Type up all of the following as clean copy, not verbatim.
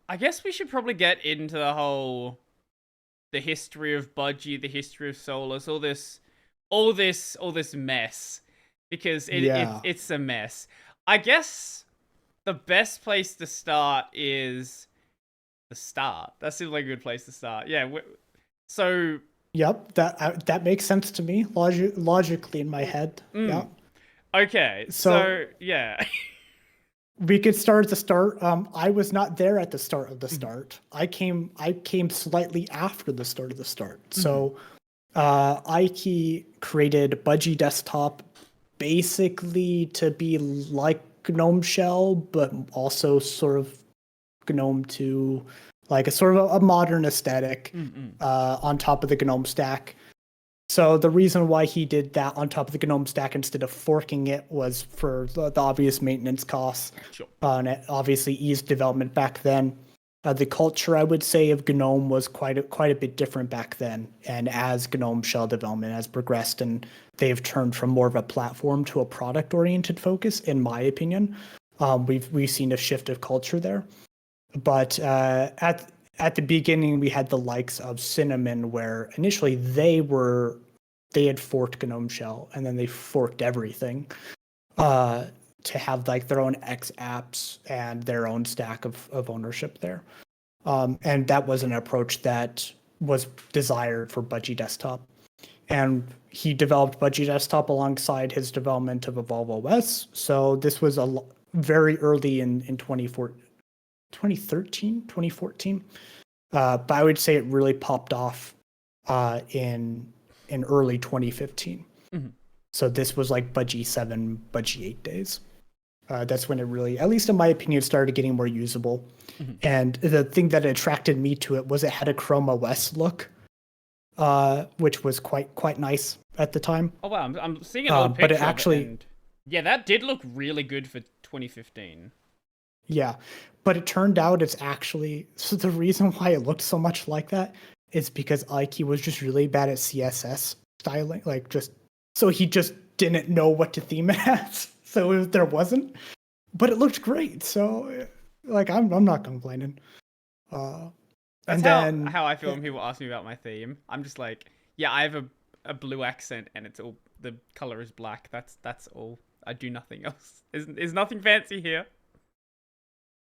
I guess we should probably get into the history of Budgie, the history of Solus, all this mess, because Yeah. it's a mess. I guess the best place to start is the start. That seems like a good place to start. Yeah. So. Yep. That makes sense to me logically in my head. Yeah. Okay. So So yeah. we could start at the start. I was not there at the start of the start. I came slightly after the start of the start. So Ike created Budgie Desktop basically to be like GNOME Shell, but also sort of GNOME to like a sort of a modern aesthetic on top of the GNOME stack. So the reason why he did that on top of the GNOME stack instead of forking it was for the obvious maintenance costs. Sure. And it obviously eased development back then. The culture, I would say, of GNOME was quite a bit different back then. And as GNOME shell development has progressed, and they've turned from more of a platform to a product-oriented focus, in my opinion, we've seen a shift of culture there. But at the beginning, we had the likes of Cinnamon, where initially they had forked GNOME shell, and then they forked everything to have like their own X apps and their own stack of ownership there. And that was an approach that was desired for Budgie Desktop. And he developed Budgie Desktop alongside his development of Evolve OS. So this was very early in 2013, 2014. But I would say it really popped off in early 2015. So this was like Budgie 7, Budgie 8 days. That's when it really, at least in my opinion, started getting more usable. And the thing that attracted me to it was it had a Chrome OS look, which was quite nice at the time. Oh wow, I'm seeing an old But picture it actually, of it, and yeah, that did look really good for 2015. yeah, but it turned out it's actually, so the reason why it looked so much like that is because Ike was just really bad at CSS styling, like so he just didn't know what to theme it as. So there wasn't, but it looked great. So like I'm not complaining. That's And then how I feel when people ask me about my theme. I'm just like, yeah, I have a blue accent, and it's all the color is black. That's all. I do nothing else. There's nothing fancy here.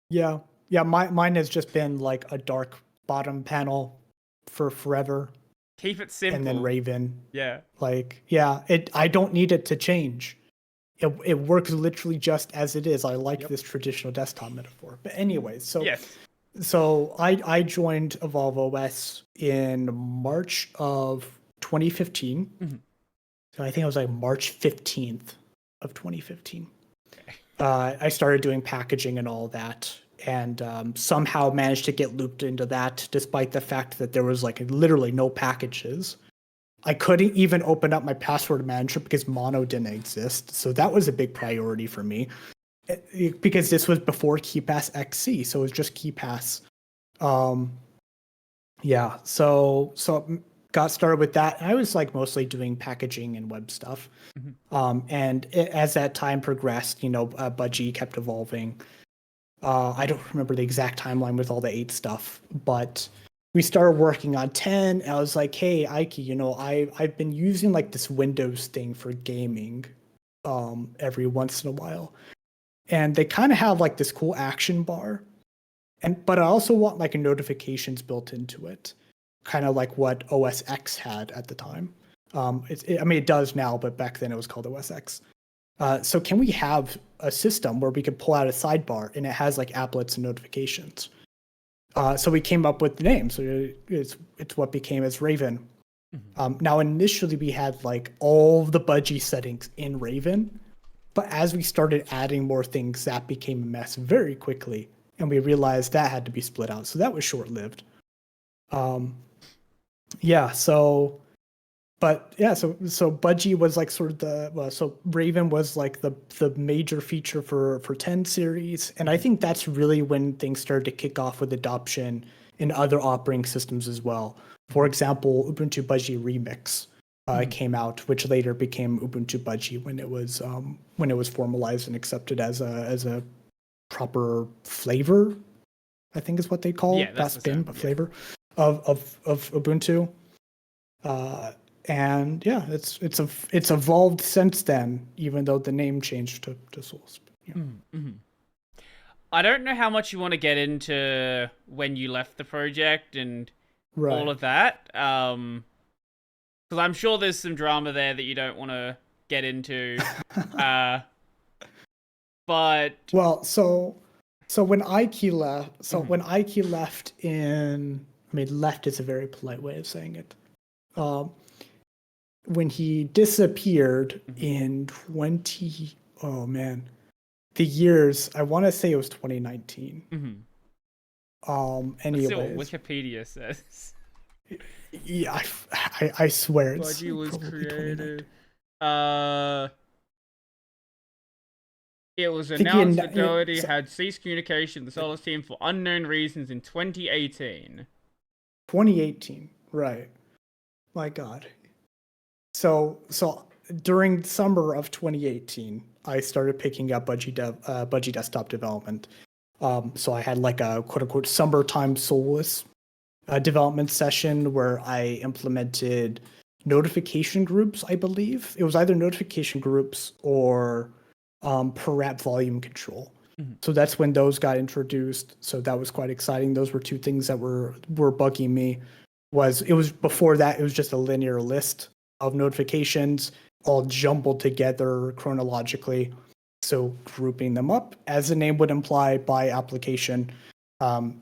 yeah, mine has just been like a dark bottom panel for forever, Keep it simple. and then Raven. Yeah. Like yeah, I don't need it to change. It works literally just as it is. I like this traditional desktop metaphor. But anyways, so Yes. so I joined Evolve OS in March of 2015. So I think it was like March 15th of 2015. Okay. I started doing packaging and all that, and somehow managed to get looped into that, despite the fact that there was like literally no packages. I couldn't even open up my password manager because Mono didn't exist. So that was a big priority for me, because this was before KeyPass XC. So it was just KeyPass. Yeah. So got started with that. I was like mostly doing packaging and web stuff. And as that time progressed, Budgie kept evolving. I don't remember the exact timeline with all the 8 stuff, but we started working on 10. And I was like, hey, Ike, I've been using like this Windows thing for gaming every once in a while. And they kind of have like this cool action bar. But I also want like notifications built into it, kind of like what OS X had at the time. It does now, but back then it was called OS X. So can we have a system where we could pull out a sidebar and it has like applets and notifications? So we came up with the name. So it's what became as Raven. Now initially we had like all the Budgie settings in Raven, but as we started adding more things, that became a mess very quickly, and we realized that had to be split out. So that was short-lived. Yeah. So Budgie was like sort of so Raven was like the major feature for 10 series. And I think that's really when things started to kick off with adoption in other operating systems as well. For example, Ubuntu Budgie Remix came out, which later became Ubuntu Budgie when it was formalized and accepted as a proper flavor. I think is what they call Yeah, that's that spin, the but sound, flavor of Ubuntu. And yeah, it's evolved since then, even though the name changed to Solus. Yeah. Mm-hmm. I don't know how much you want to get into when you left the project and all of that. Because I'm sure there's some drama there that you don't want to get into. But well, so when Ike left, Mhm. when Ike left left is a very polite way of saying it. When he disappeared in the years, I want to say it was 2019. Let's see what Anyways, Wikipedia says. yeah, I swear it's Budgie was probably 2019. created. It was I think he announced Fidelity had ceased communication with the Solus team for unknown reasons in 2018. 2018, right? My God. So during summer of 2018, I started picking up Budgie Desktop development. So I had like a quote unquote summertime Solus development session where I implemented notification groups. I believe it was either notification groups or per app volume control. So that's when those got introduced. So that was quite exciting. Those were two things that were bugging me. It was before that, it was just a linear list of notifications all jumbled together chronologically. So grouping them up, as the name would imply, by application,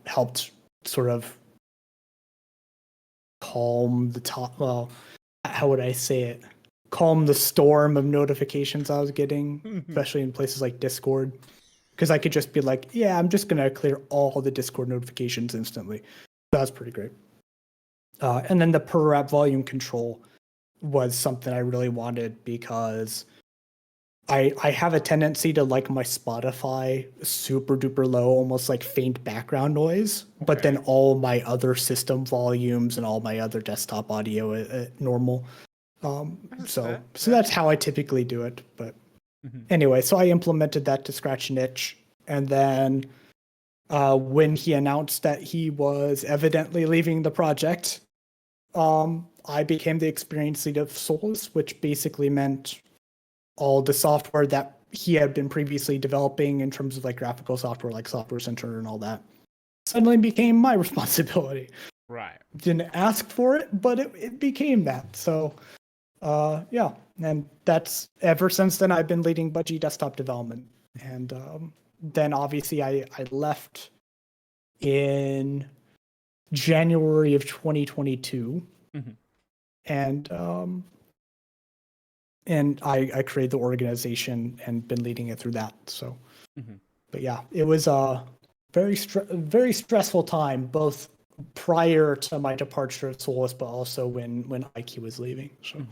helped sort of calm the how would I say it? Calm the storm of notifications I was getting, especially in places like Discord. Because I could just be like, yeah, I'm just going to clear all the Discord notifications instantly. So that's pretty great. And then the per app volume control was something I really wanted because I have a tendency to like my Spotify super duper low, almost like faint background noise, but then all my other system volumes and all my other desktop audio normal. So that's how I typically do it. But anyway, so I implemented that to scratch an itch. And then when he announced that he was evidently leaving the project, I became the experience lead of Solus, which basically meant all the software that he had been previously developing in terms of like graphical software, like Software Center and all that, suddenly became my responsibility. Right. Didn't ask for it, but it became that. So, yeah. And that's ever since then, I've been leading Budgie Desktop development. And then obviously I left in January of 2022. And I created the organization and been leading it through that. So, but yeah, it was a very stressful time, both prior to my departure at Solus, but also when Ike was leaving. So